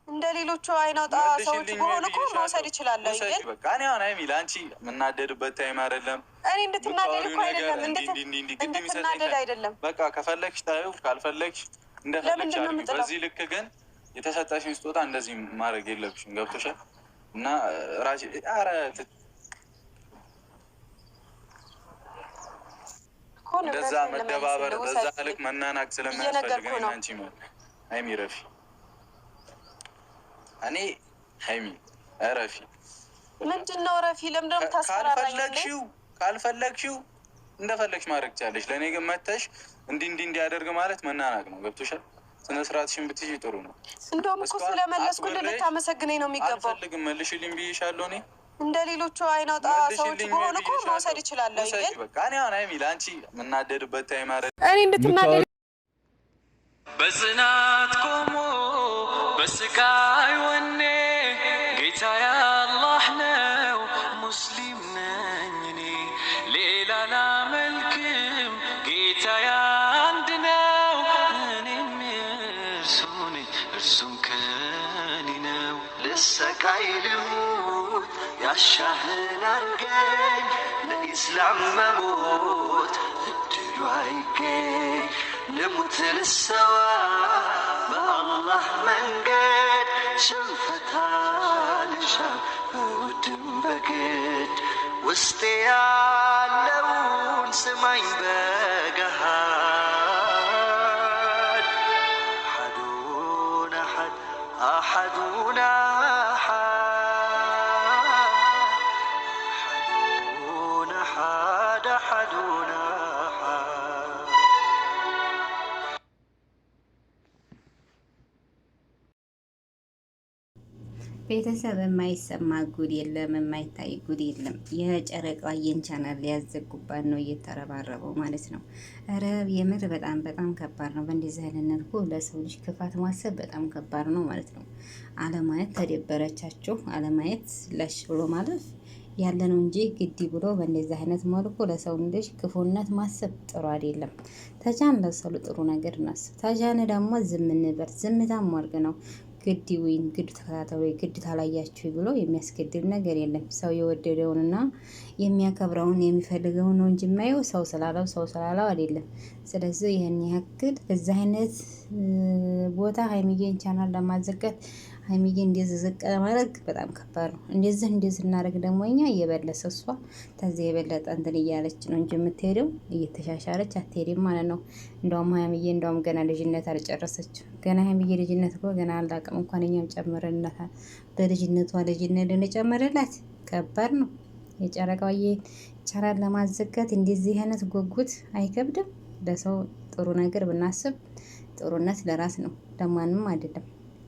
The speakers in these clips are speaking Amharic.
እንደ ሌሎቹ አይናውጣ ሰዎች በሆነ እኮ መውሰድ ይችላል። ግን በቃ እኔ አሁን አይሚል አንቺ የምናደድበት ታይም አይደለም። እኔ እንድትናደድ እኮ አይደለም፣ እንድትናደድ አይደለም። በቃ ከፈለግሽ ታዩ፣ ካልፈለግሽ እንደፈለግሽ አድርጊ። በዚህ ልክ ግን የተሰጠሽን ስጦታ እንደዚህ ማድረግ የለብሽም። ገብቶሻል? እና ራሴ እንደዛ መደባበር በዛ ልክ መናናቅ ስለማያስፈልግ ነው። አንቺ ማለት አይሚ ረፊ እኔ ሀይሚ ረፊ ምንድን ነው ረፊ? ለምን ደግሞ ታስፈራራኝ? ካልፈለግሽው እንደፈለግሽ ማድረግ ትችያለሽ። ለእኔ ግን መተሽ እንዲህ እንዲያደርግ ማለት መናናቅ ነው። ገብቶሻል? ስነ ስርዓትሽን ብትይዥ ጥሩ ነው። እንደውም እኮ ስለመለስኩልህ ልታመሰግነኝ ነው የሚገባው። አልፈልግም፣ መልሽልኝ ብዬሻለሁ። እኔ እንደ ሌሎቹ አይናውጣ ሰዎች በሆነ እኮ መውሰድ ይችላለሁ። ግን በቃ እኔ አሁን አይሚ ለአንቺ የምናደድበት ታይም አይደል? እኔ እንድትናደድ በጽናት ቆሞ በስቃይ ወኔ ጌታዬ አላህ ነው፣ ሙስሊም ነኝ እኔ ሌላ ላመልክም፣ ጌታዬ አንድ ነው፣ እኔም እርሱ ነኝ እርሱም ከኔ ነው። ልሰቃይ ልሙት ያሻህን አርገኝ፣ ለኢስላም መሞት እድሉ አይገኝ፣ ልሙት ልሰዋ በአላህ መንገድ፣ ሽንፈት አልሻም በውድም በግድ፣ ውስጤ ያለውን ስማኝ በገሃድ፣ አሐዱን አሐድ አሐዱን አሐዱን አሐድ አሐዱን ቤተሰብ የማይሰማ ጉድ የለም፣ የማይታይ ጉድ የለም። የጨረቃዬን ቻናል ሊያዘጉባት ነው እየተረባረበው ማለት ነው። ኧረ የምር በጣም በጣም ከባድ ነው። በእንደዚህ አይነት መልኩ ለሰው ልጅ ክፋት ማሰብ በጣም ከባድ ነው ማለት ነው። አለማየት ተደበረቻችሁ፣ አለማየት ለሽ ብሎ ማለፍ ያለ ነው እንጂ ግዲ ብሎ በእንደዚህ አይነት መልኩ ለሰው ልጅ ክፉነት ማሰብ ጥሩ አይደለም። ተቻን ለሰው ጥሩ ነገር እናስብ፣ ተቻን ደግሞ ዝም እንበል። ዝምታም ወርቅ ነው። ግድ ወይም ግድ ተከታተሉ ግድ ታላያችሁ ብሎ የሚያስገድድ ነገር የለም። ሰው የወደደውንና የሚያከብረውን የሚፈልገውን ነው እንጂ የማየው ሰው ስላለው አይደለም። ስለዚህ ይህን ያክል በዛ አይነት ቦታ ሀይሚዬን ቻናል ለማዘጋት ሀይሚዬ እንደዚህ ዝቅ ለማድረግ በጣም ከባድ ነው። እንደዚህ እናደርግ ደግሞ እኛ እየበለሰ እሷ ከዚህ የበለጠ እንትን እያለች ነው እንጂ የምትሄደው እየተሻሻለች አትሄድም ማለት ነው። እንደውም ሀይሚዬ ገና ልጅነት አልጨረሰችም። ገና ሀይሚዬ ልጅነት እኮ ገና አላቅም እንኳን እኛም ጨምረንላታል። በልጅነቷ ልጅነት ልንጨምርላት ከባድ ነው። የጨረቃዬ ቻናል ለማዘጋት እንደዚህ አይነት ጉጉት አይከብድም። ለሰው ጥሩ ነገር ብናስብ ጥሩነት ለራስ ነው፣ ለማንም አይደለም።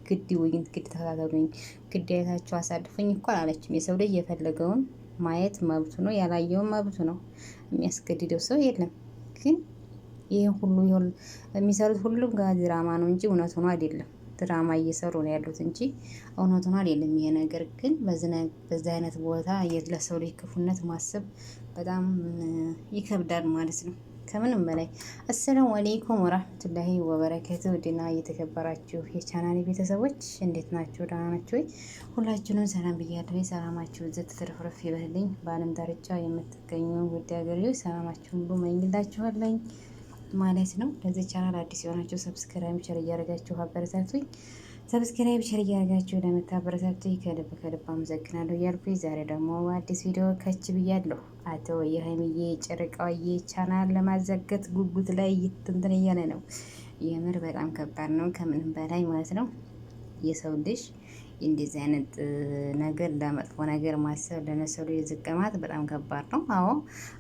ግድ ወይን ግድ ተከታተሉኝ ግድ አይታችሁ አሳልፉኝ እኮ አላለችም። የሰው ልጅ የፈለገውን ማየት መብቱ ነው፣ ያላየውን መብቱ ነው። የሚያስገድደው ሰው የለም። ግን ይሄ ሁሉ የሚሰሩት ሁሉም ጋር ድራማ ነው እንጂ እውነቱ ነው አይደለም። ድራማ እየሰሩ ነው ያሉት እንጂ እውነቱ ነው አይደለም። ይሄ ነገር ግን በዛ አይነት ቦታ ለሰው ልጅ ክፉነት ማሰብ በጣም ይከብዳል ማለት ነው። ከምንም በላይ አሰላሙ አለይኩም ወራህመቱላሂ ወበረካቱ። ውድና እየተከበራችሁ የቻናሌ ቤተሰቦች እንዴት ናችሁ? ደህና ናችሁ ወይ? ሁላችሁንም ሰላም ብያለሁ። ሰላማችሁ ዘት ተረፍረፍ ይበልልኝ። በአለም ዳርቻ የምትገኙ ውድ ሀገሬዎች ሰላማችሁን ሁሉ መኝላችኋለሁ ማለት ነው። ለዚህ ቻናል አዲስ የሆናችሁ ሰብስክራይብ ሸር እያደረጋችሁ አበረታቱኝ። ሰብስክራይብ ሸር እያደረጋችሁ ለምታበረታቱኝ ከልብ አመሰግናለሁ እያልኩኝ ዛሬ ደግሞ አዲስ ቪዲዮ ከች ብያለሁ። አቶ የሀይሚዬ ጨረቃዬ ቻናል ለማዘጋት ጉጉት ላይ እንትን እያለ ነው። የምር በጣም ከባድ ነው ከምንም በላይ ማለት ነው። የሰው ልጅ እንደዚህ አይነት ነገር ለመጥፎ ነገር ማሰብ ለነሰው የዝቀማት በጣም ከባድ ነው። አዎ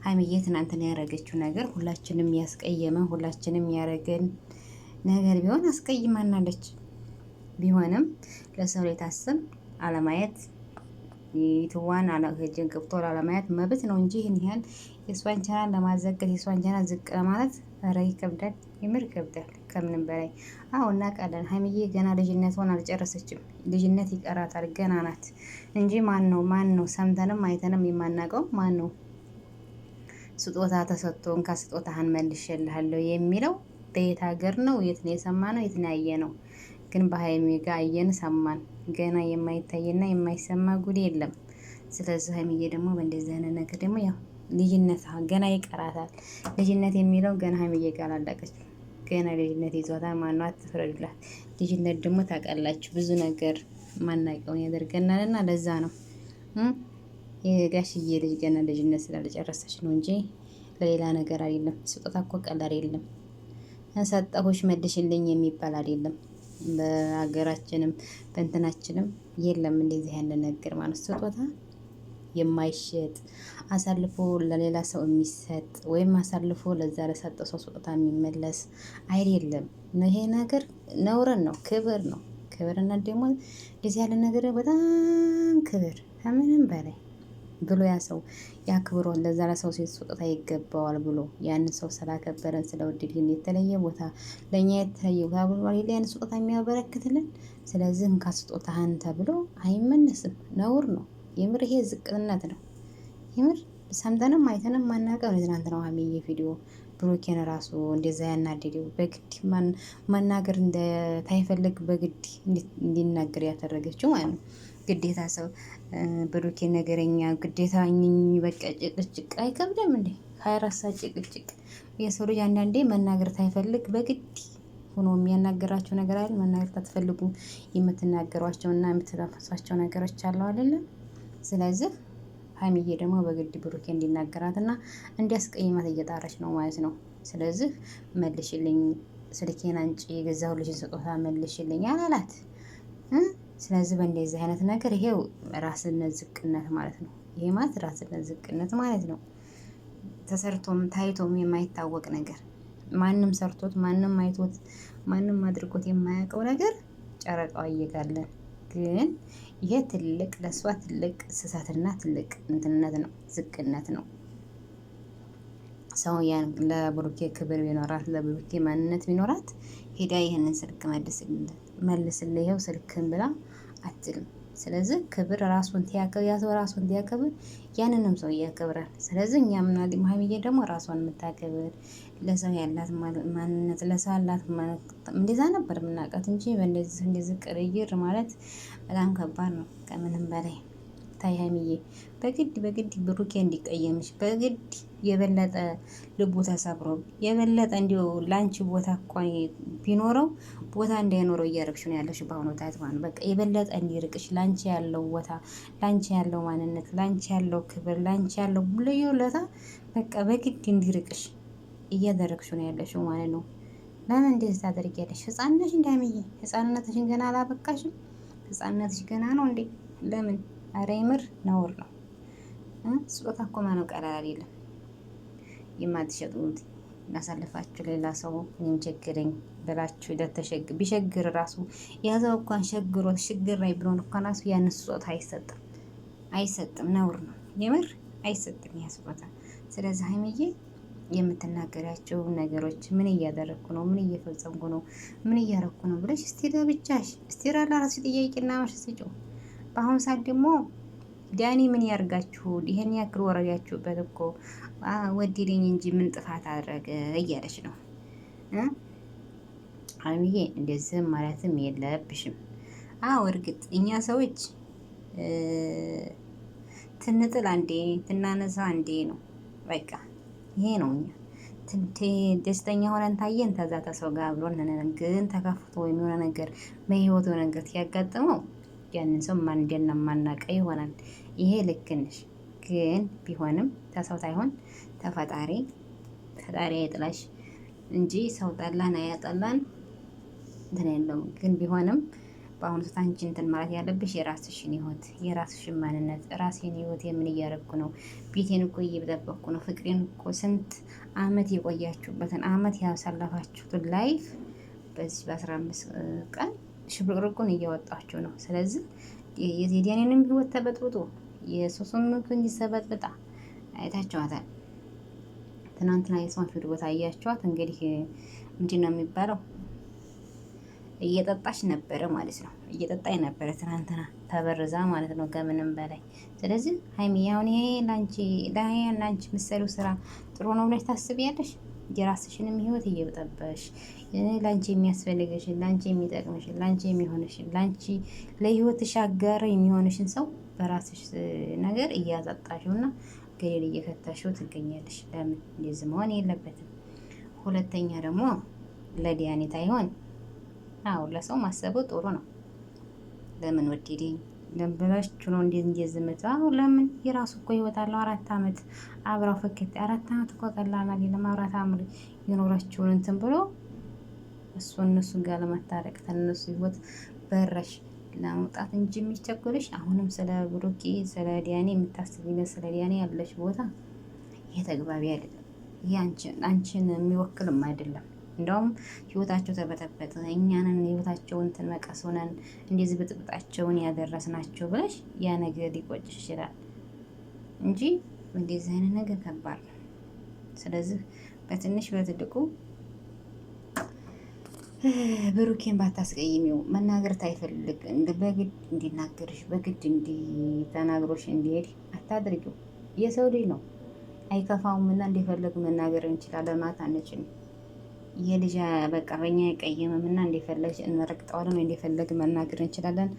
ሀይሚዬ ትናንትና ያደረገችው ነገር ሁላችንም ያስቀየመ ሁላችንም ያደረገን ነገር ቢሆን አስቀይማናለች። ቢሆንም ለሰው ላይ ታስብ አለማየት ይትዋን አላገጀን ገብቶ አለማየት መብት ነው እንጂ ይህን ያህል የሷን ቻናል ለማዘጋት የሷን ቻናል ዝቅ ለማለት ኧረ ይከብዳል፣ ይምር ይከብዳል ከምንም በላይ። አዎ እናውቃለን ሀይሚዬ ገና ልጅነቷን አልጨረሰችም። ልጅነት ይቀራታል፣ ገና ናት እንጂ ማን ነው ሰምተንም አይተንም የማናውቀው ማን ነው ስጦታ ተሰጥቶን ከስጦታህን መልሼልሃለሁ የሚለው በየት ሀገር ነው? የት ነው የሰማነው? የት ነው ያየነው? ግን በሀይሚ ጋር አየን ሰማን። ገና የማይታይና የማይሰማ ጉድ የለም። ስለዚህ ሀይሚዬ ደግሞ በእንደዚህ አይነት ነገር ደግሞ ያው ልጅነት ገና ይቀራታል። ልጅነት የሚለው ገና ሀይሚዬ ጋር አላለቀች። ገና ልጅነት ይዟታል። ማነው አትፍረዱላት። ልጅነት ደግሞ ታውቃላችሁ ብዙ ነገር ማናውቀውን ያደርገናልና ለዛ ነው የጋሽዬ ልጅ ገና ልጅነት ስላልጨረሰች ነው እንጂ ለሌላ ነገር አይደለም። ስጦታ እኮ ቀላል የለም። ሰጠሁሽ መልሽልኝ የሚባል አይደለም። በሀገራችንም በእንትናችንም የለም እንደዚህ ያለ ነገር ማለት ስጦታ የማይሸጥ አሳልፎ ለሌላ ሰው የሚሰጥ ወይም አሳልፎ ለዛ ለሰጠ ሰው ስጦታ የሚመለስ አይደለም። ይሄ ነገር ነውርን ነው፣ ክብር ነው። ክብርና ደግሞ እንደዚህ ያለ ነገር በጣም ክብር ከምንም በላይ ብሎ ያ ሰው ያክብሮን ለዛ ለሰው ሴት ስጦታ ይገባዋል ብሎ ያንን ሰው ስላከበረን ስለወደድን የተለየ ቦታ ለእኛ የተለየ ቦታ ብሎ ያን ስጦታ የሚያበረክትልን። ስለዚህ እንካ ስጦታህን ተብሎ አይመለስም። ነውር ነው የምር። ይሄ ዝቅጥነት ነው የምር። ሰምተንም አይተንም ማናውቀው ነው። ትናንት ነው ሀይሚዬ ቪዲዮ ብሩኬን ራሱ እንደዛ ያናደደው በግድ መናገር እንደታይፈልግ በግድ እንዲናገር ያደረገችው ማለት ነው። ግዴታ ሰው ብሩኬ ነገረኛ ግዴታ በቃ ጭቅጭቅ አይከብድም እንዴ? 24 ሰዓት ጭቅጭቅ። የሰው ልጅ አንዳንዴ መናገር ታይፈልግ በግድ ሆኖ የሚያናገራቸው ነገር አይደል? መናገር ታትፈልጉ የምትናገሯቸውና የምትተነፍሷቸው ነገሮች አለው አይደለም? ስለዚህ ሀይሚዬ ደግሞ በግድ ብሩኬ እንዲናገራትና እንዲያስቀይማት እየጣረች ነው ማለት ነው። ስለዚህ መልሽልኝ፣ ስልኬን አንጪ፣ የገዛሁልሽን ስጦታ መልሽልኝ አላላት። ስለዚህ በእንደዚህ አይነት ነገር ይሄው ራስነት ዝቅነት ማለት ነው። ይሄ ማለት ራስነት ዝቅነት ማለት ነው። ተሰርቶም ታይቶም የማይታወቅ ነገር ማንም ሰርቶት ማንም አይቶት ማንም አድርጎት የማያውቀው ነገር ጨረቃው እየጋለን ግን ይሄ ትልቅ ለሷ ትልቅ ስሳትና ትልቅ እንትነት ነው፣ ዝቅነት ነው። ሰው ያን ለብሩኬ ክብር ቢኖራት ለብሩኬ ማንነት ቢኖራት ሄዳ ይህንን ስልክ መልስልህ ይኸው ስልክን ብላ አትልም። ስለዚህ ክብር ራሱን ትያከብር፣ ያ ሰው ራሱን ትያከብር፣ ያንንም ሰው ያከብራል። ስለዚህ እኛ ምናምን ሀይሚዬ ደግሞ ራሷን የምታከብር ለሰው ያላት ማንነት ለሰው ያላት እንደዛ ነበር የምናውቃት እንጂ እንደዚህ ቅርይር ማለት በጣም ከባድ ነው ከምንም በላይ። ታይ ሀይሚዬ በግድ ብሩኬ እንዲቀየምሽ በግድ የበለጠ ልቡ ተሰብሮ የበለጠ እንዲሁ ላንቺ ቦታ እንኳን ቢኖረው ቦታ እንዳይኖረው እያረግሽ ነው ያለሽ በአሁኑ ታይት ማለት በቃ የበለጠ እንዲርቅሽ ላንቺ ያለው ቦታ ላንቺ ያለው ማንነት ላንቺ ያለው ክብር ላንቺ ያለው ልዩለታ በቃ በግድ እንዲርቅሽ እያደረግሽ ነው ያለሽው ማለት ነው። ለምን እንደዚህ ታደርጊያለሽ? ህፃን ነሽ እንደ ሀይሚዬ ህፃንነትሽን ገና አላበቃሽም። ህፃንነትሽ ገና ነው እንዴ? ለምን አረ ይምር ነውር ነው። ስጦታ እኮ ማነው ቀላል አይደለም። የማትሸጡት እናሳልፋችሁ ሌላ ሰው እኔም ቸገረኝ ብላችሁ ቢሸግር ራሱ ያዘው እንኳን ሸግሮት ችግር ላይ ብሎን እንኳን ራሱ ያን ስጦታ አይሰጥም። ነውር ነው የምር አይሰጥም ያ ስጦታ። ስለዚህ ሀይሚዬ የምትናገሪያቸው ነገሮች ምን እያደረግኩ ነው፣ ምን እየፈጸምኩ ነው፣ ምን እያረግኩ ነው ብለሽ እስቲ ለብቻሽ እስቲ ራስሽ ጥያቄና መልስ ስጪው። በአሁኑ ሰዓት ደግሞ ዳኒ ምን ያርጋችሁ ይሄን ያክል ወረዳችሁበት እኮ ወዲልኝ እንጂ ምን ጥፋት አደረገ እያለች ነው። ሀይሚዬ እንደዚህ ማለትም የለብሽም። አዎ እርግጥ እኛ ሰዎች ትንጥል አንዴ ትናነሳ አንዴ ነው በቃ ይሄ ነው። እኛ ደስተኛ ሆነን ታየን ተዛ ተሰው ጋር ብሎን ግን ተከፍቶ ወይም የሆነ ነገር በህይወቱ ነገር ሲያጋጥመው ያንን ሰው ማን እንደማናውቀው ይሆናል። ይሄ ልክ ነሽ። ግን ቢሆንም ተሰው ሳይሆን ተፈጣሪ አይጥላሽ እንጂ ሰው ጠላን አያጠላን እንትን የለውም። ግን ቢሆንም በአሁኑ ሰዓት አንቺ እንትን ማለት ያለብሽ የራስሽን ህይወት የራስሽን ማንነት ራሴን ህይወት የምን እያረግኩ ነው፣ ቤቴን እኮ እየጠበቅኩ ነው፣ ፍቅሬን እኮ ስንት አመት የቆያችሁበትን አመት ያሳለፋችሁትን ላይፍ በዚህ በ15 ቀን ሽብርቅርቁን እያወጣችሁ ነው። ስለዚህ የዜዲያኔንም ህይወት ተበጥብጦ የሱሱን እንዲሰበጥብጣ አይታችኋታል። ትናንትና የሷን ፊልም ቦታ አያችኋት። እንግዲህ ምንድን ነው የሚባለው እየጠጣች ነበረ ማለት ነው። እየጠጣች ነበረ ትናንትና ተበርዛ ማለት ነው ከምንም በላይ። ስለዚህ ሀይሚ አሁን ይሄ ላንቺ ምሰሉ ስራ ጥሩ ነው ብለሽ ታስቢያለሽ? የራስሽንም ህይወት እየበጠበሽ ላንቺ የሚያስፈልግሽን፣ ላንቺ የሚጠቅምሽን፣ ላንቺ የሚሆንሽን፣ ላንቺ ለህይወትሽ አጋር የሚሆንሽን ሰው በራስሽ ነገር እያጠጣሽውና ገደል እየከታሽው ትገኛለሽ። ለምን እንደዚህ መሆን የለበትም። ሁለተኛ ደግሞ ለዲያኔት አይሆን። አዎ ለሰው ማሰቡ ጥሩ ነው። ለምን ወደደኝ ለብላችሁ ነው እንደዝመት። አሁን ለምን የራሱ እኮ ህይወት አለው። 4 አመት አብራው ፈከት 4 አመት እኮ ቀላል አይደለም። 4 አመት የኖራችሁን እንትን ብሎ እነሱ ጋር ለማታረቅ ተነሱ ህይወት በረሽ ለመውጣት እንጂ የሚቸኩልሽ አሁንም ስለ ብሩኬ ስለ ዲያኔ የምታስቢነ ስለ ዲያኔ ያለሽ ቦታ የተግባቢ አይደለም። ይሄ አንቺን የሚወክልም አይደለም። እንደውም ህይወታቸው ተበጠበጠ፣ እኛንን ህይወታቸውን እንትን መቀስ ሆነን እንደዚህ ብጥብጣቸውን ያደረስናቸው ብለሽ ያ ነገር ሊቆጭሽ ይችላል እንጂ እንደዚህ አይነት ነገር ከባድ ነው። ስለዚህ በትንሽ በትልቁ ብሩኬን ባታስቀይሚው። መናገር ታይፈልግ በግድ እንዲናገርሽ በግድ እንዲተናግሮሽ እንዲሄድ አታድርጊው። የሰው ልጅ ነው አይከፋውም እና እንደፈለግ መናገር እንችላለን ማለት አንችልም። የልጅ በቃ በእኛ አይቀየምም እና እንደፈለግ እንረግጠዋለን ወይ እንደፈለግ መናገር እንችላለን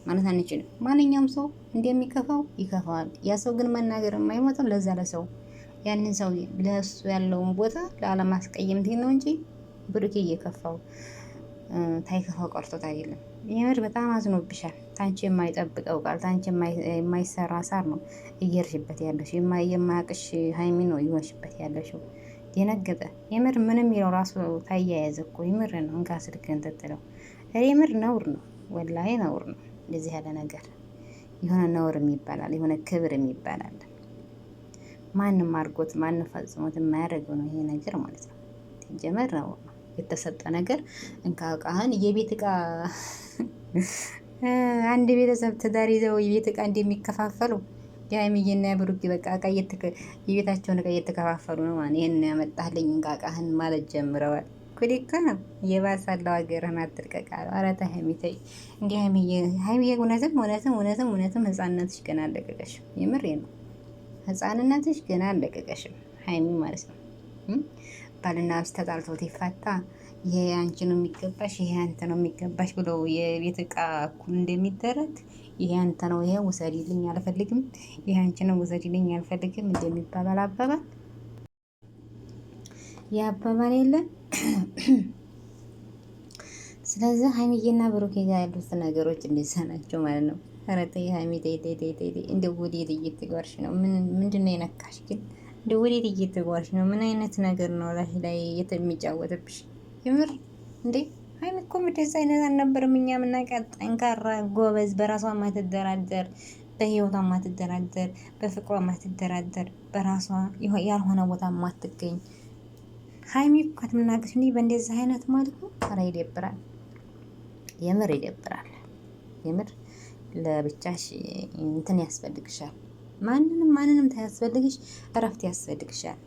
ማለት አንችልም። ማንኛውም ሰው እንደሚከፋው ይከፋዋል። ያ ሰው ግን መናገር የማይሞተው ለዛ ለሰው ያንን ሰው ለሱ ያለውን ቦታ ላለማስቀየም ነው እንጂ ብሩኬ እየከፋው ታይከፋው ቀርቶት አይደለም። የምር በጣም አዝኖብሻል። ታንቺ የማይጠብቀው ቃል ታንቺ የማይሰራ ሳር ነው እየርሽበት ያለሽ። የማያቅሽ ሀይሚ ነው ይሆንሽበት ያለሽው። የነገጠ የምር ምንም ይለው ራሱ ታያያዘ እኮ የምር ነው። እንካ ስልክህን ተጥለው የምር ነውር ነው፣ ወላሂ ነውር ነው። እንደዚህ ያለ ነገር የሆነ ነውር ይባላል፣ የሆነ ክብር ይባላል። ማንም አድርጎት ማንም ፈጽሞት የማያደርገው ነው ይሄ ነገር ማለት ነው። ጀመር ነው የተሰጠ ነገር እንካ እቃህን የቤት እቃ አንድ ቤተሰብ ትዳር ይዘው የቤት እቃ እንደሚከፋፈሉ የሀይሚዬና የብሩኬ በቃ የቤታቸውን እቃ እየተከፋፈሉ ነው ማለት። ይሄን ያመጣልኝ እንካ እቃህን ማለት ጀምረዋል። ኩሊካ ነው የባሳለው ሀገርህን አትልቀቃሉ። ኧረ ተይ ሀይሚ ተይ። እንዲህ ሀይሚዬ እውነትም ህፃንነትሽ ገና አለቀቀሽም። የምሬ ነው ህፃንነትሽ ገና አለቀቀሽም ሀይሚ ማለት ነው። ባልና ሚስት ተጣልተው ይፋታ ይሄ አንቺ ነው የሚገባሽ፣ ይሄ አንተ ነው የሚገባሽ ብሎ የቤት እቃ እኩል እንደሚደረግ ይሄ አንተ ነው፣ ይሄ ውሰጂልኝ አልፈልግም፣ ይሄ አንቺ ነው ውሰጂልኝ አልፈልግም እንደሚባባል አባባል ያባባል የለም። ስለዚህ ሀይሚዬና ብሩኬ ጋር ያሉት ነገሮች እንደዛ ናቸው ማለት ነው። ኧረ ተይ ሀይሚ ተይ ተይ ተይ ተይ። እንደው ወዴት እየተጓዝሽ ነው? ምንድን ነው የነካሽ ግን? እንደው ወዴት እየተጓዝሽ ነው? ምን አይነት ነገር ነው ላይ የሚጫወትብሽ? የምር እንዴ ሀይሚ እኮ እንደዛ አይነት አልነበረም። እኛ የምናውቃት ጠንካራ ጎበዝ፣ በራሷ ማትደራደር፣ በህይወቷ ማትደራደር፣ በፍቅሯ ማትደራደር፣ በራሷ ያልሆነ ቦታ ማትገኝ ሀይሚ እኮ አትምናገሽ እንዲህ በእንደዚህ አይነት ማለት ነው። ኧረ ይደብራል፣ የምር ይደብራል። የምር ለብቻሽ እንትን ያስፈልግሻል። ማንንም ታያስፈልግሽ፣ እረፍት ያስፈልግሻል።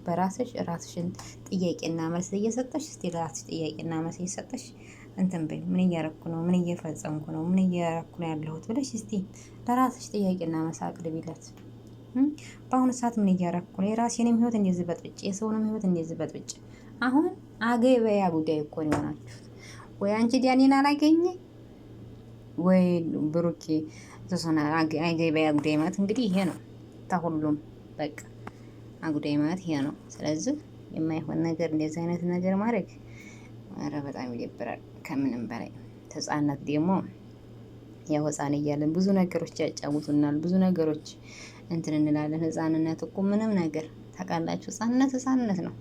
በራስሽ ራስሽን ጥያቄና መልስ እየሰጠሽ እስቲ ለራስሽ ጥያቄና መልስ እየሰጠሽ እንትን በይ። ምን እያረኩ ነው? ምን እየፈጸምኩ ነው? ምን እያረኩ ነው ያለሁት ብለሽ እስቲ ለራስሽ ጥያቄና መልስ አቅርቢለት። በአሁኑ ሰዓት ምን እያረኩ ነው? የራሴንም ህይወት እንደዚህ በጥብጭ፣ የሰውንም ህይወት እንደዚህ በጥብጭ። አሁን አገበያ ጉዳይ እኮ ነው የሆናችሁት። ወይ አንቺ ዲያኔን አላገኘ ወይ ብሩኬ ተሶና አገበያ ጉዳይ ማለት እንግዲህ ይሄ ነው። ታሁሉም በቃ አጉዳይ ማለት ይሄ ነው። ስለዚህ የማይሆን ነገር እንደዚህ አይነት ነገር ማድረግ ኧረ በጣም ይደብራል ከምንም በላይ። ህፃናት ደግሞ ያው ህፃን እያለን ብዙ ነገሮች ያጫውቱናል፣ ብዙ ነገሮች እንትን እንላለን። ህፃንነት እኮ ምንም ነገር ታውቃላችሁ፣ ህፃንነት ነው።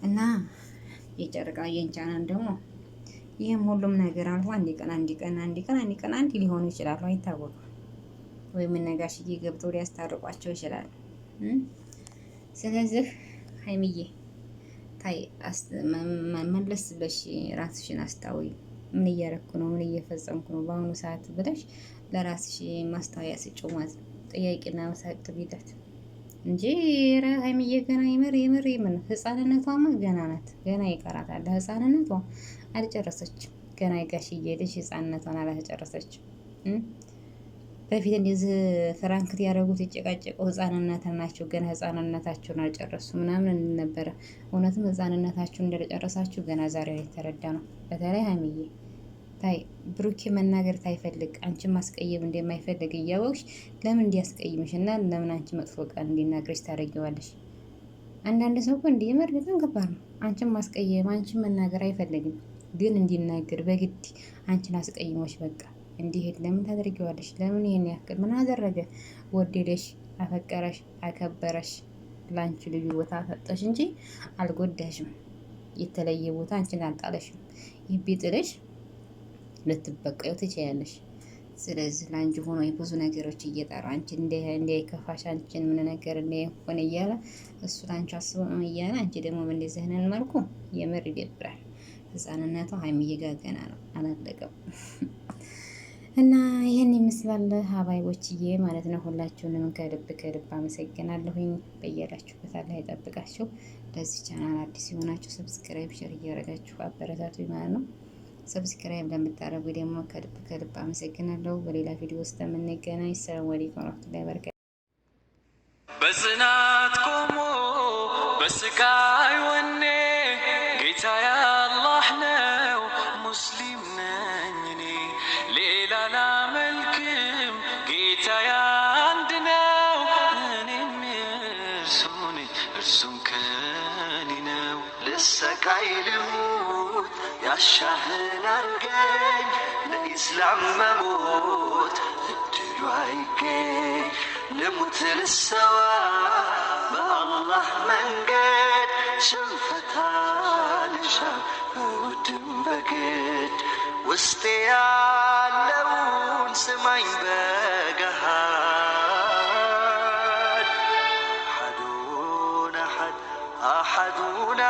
እና የጨረቃ የእንቻናን ደግሞ ይህም ሁሉም ነገር አልፎ አንድ ሊሆኑ ይችላሉ፣ አይታወቁም። ወይም ነጋሽዬ ገብተው ሊያስታርቋቸው ይችላል። ስለዚህ ሀይሚዬ ታይ መለስ ብለሽ ራስሽን አስታውይ። ምን እያረኩ ነው? ምን እየፈጸምኩ ነው በአሁኑ ሰዓት ብለሽ ለራስሽ ማስታወያ ስጪው ማለት ነው። ጥያቄና መሳቅ ቢላት እንጂ ኧረ ሀይሚዬ ገና የምር ህፃንነቷማ ገና ናት። ገና ይቀራታል። ህፃንነቷ አልጨረሰችም። ገና የጋሽዬ ልጅ ህፃንነቷን አላተጨረሰችም። በፊት እንደዚህ ፍራንክት ያደረጉት የጨቃጨቁ ህፃንነት ናቸው። ገና ህፃንነታቸውን አልጨረሱ ምናምን ነበረ። እውነትም ህፃንነታችሁን እንደጨረሳችሁ ገና ዛሬ ላይ የተረዳ ነው። በተለይ ሀይሚዬ ታይ ብሩኬ መናገር ታይፈልግ አንቺን ማስቀየም እንደማይፈልግ እያወቅሽ ለምን እንዲያስቀይምሽ እና ለምን አንቺ መጥፎ ቃል እንዲናገርሽ ታደርጊዋለሽ? አንዳንድ ሰው እኮ እንዲህ መር በጣም ከባድ ነው። አንቺን ማስቀየም አንቺን መናገር አይፈልግም፣ ግን እንዲናገር በግድ አንቺን አስቀይሞሽ በቃ እንዲሄድ ለምን ታደርጊዋለሽ? ለምን ይሄን ያክል ምን አደረገ? ወደደሽ፣ አፈቀረሽ፣ አከበረሽ፣ ላንቺ ልዩ ቦታ ሰጠሽ እንጂ አልጎዳሽም። የተለየ ቦታ አንቺን አልጣለሽም። ይህ ቢጥልሽ ልትበቀዩ ትችያለሽ። ስለዚህ ላንቺ ሆኖ ብዙ ነገሮች እየጠራ አንቺን እንዳይከፋሽ አንቺን ምን ነገር እንዳይሆን እያለ እሱ ላንቺ አስቦ እያለ አንቺ ደግሞ በእንደዚህ አይነት መልኩ የምር ይደብራል። ህፃንነቷ ሀይሚዬ ጋር ገና ነው አላለቀም። እና ይህን ይመስላል ሀባይቦችዬ ማለት ነው። ሁላችሁንም ከልብ ከልብ አመሰግናለሁኝ። በያላችሁበት አላህ ይጠብቃችሁ። ለዚህ ቻናል አዲስ የሆናችሁ ሰብስክራይብ፣ ሼር እያደረጋችሁ አበረታቱ ማለት ነው። ሰብስክራይብ ለምታደርጉ ደግሞ ከልብ ከልብ አመሰግናለሁ። በሌላ ቪዲዮ ውስጥ የምንገናኝ። ሰላም አለይኩም ወራህመቱላሂ ወበረካቱ። በጽናት ቆሞ በስቃይ ወኔ ጌታ ያላህ ነው ሙስሊም ነኝ እኔ ሌላ ላመልክም ጌታ አንድ ነው እኔም እርሱ ነኝ እርሱም ከኔ ነው ልሰቃይ ልሙት ያሻህን አርገኝ ለኢስላም መሞት እድሉ አይገኝ ልሙት ልሰዋ በአላህ መንገድ ሽንፈታ ልሻ እውድም በግድ ውስጤ ያለውን ስማኝ በገሃድ አሐዱን አሐድ አሐዱን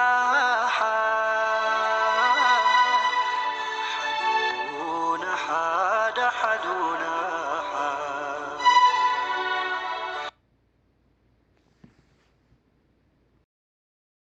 أحد